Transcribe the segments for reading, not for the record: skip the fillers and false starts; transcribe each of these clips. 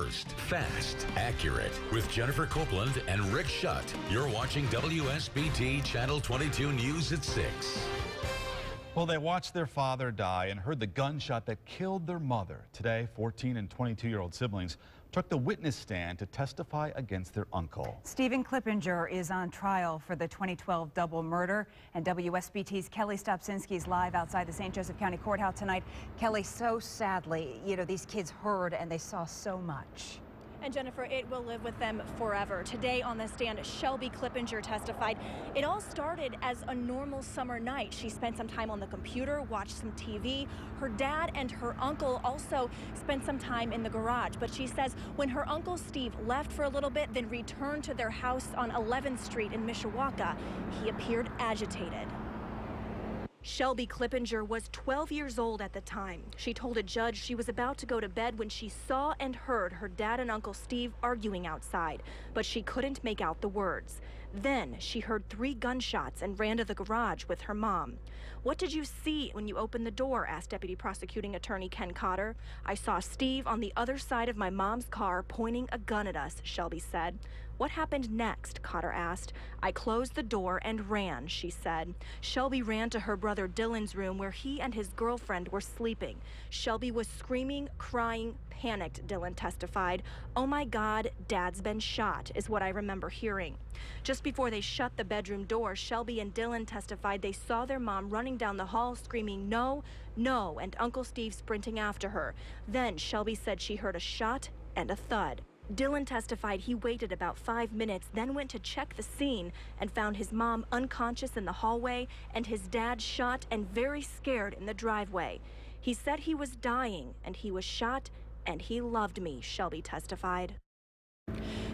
first, fast, accurate. With Jennifer Copeland and Rick Schutt. You're watching WSBT Channel 22 News at 6. Well, they watched their father die and heard the gunshot that killed their mother. Today, 14 and 22-year-old siblings took the witness stand to testify against their uncle. Stephen Clippinger is on trial for the 2012 double murder, and WSBT's Kelly Stopczynski is live outside the St. Joseph County Courthouse tonight. Kelly, so sadly, these kids heard and they saw so much. And Jennifer, it will live with them forever. Today on the stand, Shelby Clippinger testified. It all started as a normal summer night. She spent some time on the computer, watched some TV. Her dad and her uncle also spent some time in the garage. But she says when her uncle Steve left for a little bit, then returned to their house on 11th Street in Mishawaka, he appeared agitated. Shelby Clippinger was 12 years old at the time. She told a judge she was about to go to bed when she saw and heard her dad and Uncle Steve arguing outside, but she couldn't make out the words. Then she heard 3 gunshots and ran to the garage with her mom. "What did you see when you opened the door?" asked Deputy Prosecuting Attorney Ken Cotter. "I saw Steve on the other side of my mom's car pointing a gun at us," Shelby said. "What happened next?" Cotter asked. "I closed the door and ran," she said. Shelby ran to her brother Dylan's room where he and his girlfriend were sleeping. Shelby was screaming, crying, panicked, Dylan testified. "Oh my God, Dad's been shot," is what I remember hearing. Just before they shut the bedroom door, Shelby and Dylan testified they saw their mom running down the hall screaming, "No, no," and Uncle Steve sprinting after her. Then Shelby said she heard a shot and a thud. Dylan testified he waited about 5 minutes, then went to check the scene and found his mom unconscious in the hallway and his dad shot and very scared in the driveway. He said he was dying and he was shot and he loved me, Shelby testified.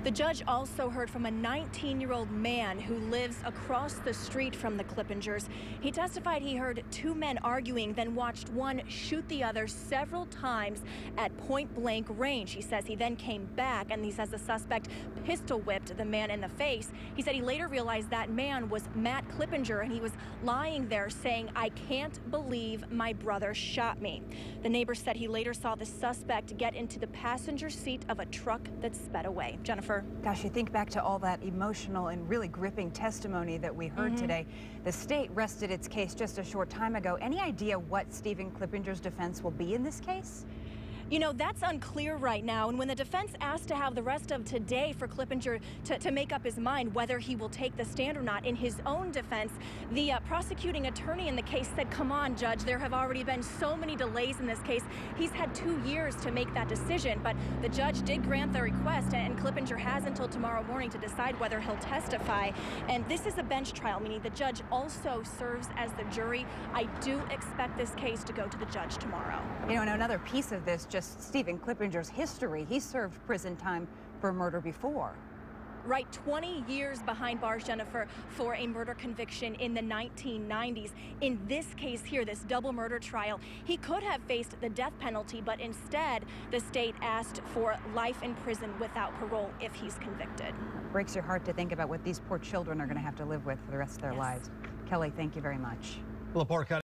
The judge also heard from a 19-year-old man who lives across the street from the Clippingers. He testified he heard 2 men arguing, then watched one shoot the other several times at point-blank range. He says he then came back, and he says the suspect pistol whipped the man in the face. He said he later realized that man was Matt Clippinger, and he was lying there saying, "I can't believe my brother shot me." The neighbor said he later saw the suspect get into the passenger seat of a truck that sped away. Jennifer. Gosh, you think back to all that emotional and really gripping testimony that we heard today. The state rested its case just a short time ago. Any idea what Stephen Clippinger's defense will be in this case? That's unclear right now. And when the defense asked to have the rest of today for Clippinger to make up his mind whether he will take the stand or not in his own defense, the prosecuting attorney in the case said, "Come on, Judge, there have already been so many delays in this case. He's had 2 years to make that decision." But the judge did grant the request, and Clippinger has until tomorrow morning to decide whether he'll testify. And this is a bench trial, meaning the judge also serves as the jury. I do expect this case to go to the judge tomorrow. And another piece of this, just Stephen Clippinger's history. He served prison time for murder before. Right, 20 years behind bars, Jennifer, for a murder conviction in the 1990s. In this case here, this double murder trial, he could have faced the death penalty, but instead the state asked for life in prison without parole if he's convicted. It breaks your heart to think about what these poor children are going to have to live with for the rest of their lives. Kelly, thank you very much.